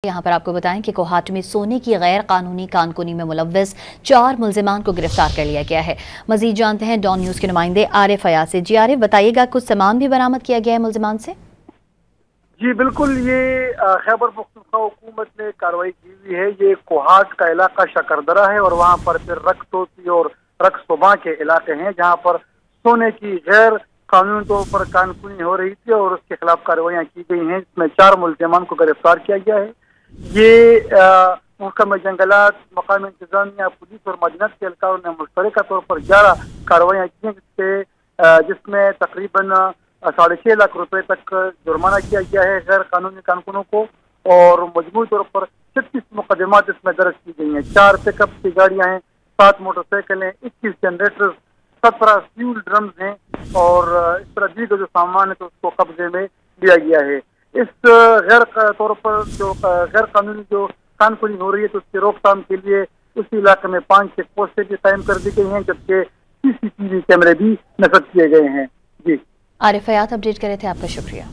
यहाँ पर आपको बताएं कि कोहाट में सोने की गैर कानूनी कानकुनी में मुलव्वस 4 मुल्जिमान को गिरफ्तार कर लिया गया है। मजीद जानते हैं डॉन न्यूज के नुमाइंदे आरिफ फयाज से। जी आरिफ, बताइएगा, कुछ सामान भी बरामद किया गया है मुल्जिमान से? जी बिल्कुल, ये खैबर पख्तूनख्वा हुकूमत ने कार्रवाई की हुई है। ये कोहाट का इलाका शकरदरा है और वहाँ पर फिर रक्तोसी और रक्सोबा के इलाके हैं जहाँ पर सोने की गैर कानूनी तौर पर कानकुनी हो रही थी और उसके खिलाफ कार्रवाइयाँ की गई हैं। इसमें 4 मुल्जिमान को गिरफ्तार किया गया है। ये महकमा जंगलात, मकामी इंतजामिया, पुलिस और मदीनत के एहलकारों ने मुश्तरका तौर पर 11 कार्रवाइयाँ की हैं, जिसमें तकरीबन 6.5 लाख रुपए तक जुर्माना किया गया है गैर कानूनी कारकुनों को और मजमूई तौर पर 36 मुकदमात इसमें दर्ज की गई हैं। 4 पिकअप की गाड़ियाँ हैं, 7 मोटरसाइकिलें, 21 जनरेटर, 17 फ्यूल ड्रम्स हैं और इस तरह दीगर जो सामान है तो उसको कब्जे में लिया गया है। इस गैर तौर पर जो गैर कानूनी जो कानकुनी हो रही है तो उसकी रोकथाम के लिए उसी इलाके में 5 चेक पोस्टें भी कायम कर दी गई हैं, जबकि CCTV कैमरे भी नस्ब किए गए हैं। जी आरिफ फयाज अपडेट करे थे, आपका शुक्रिया।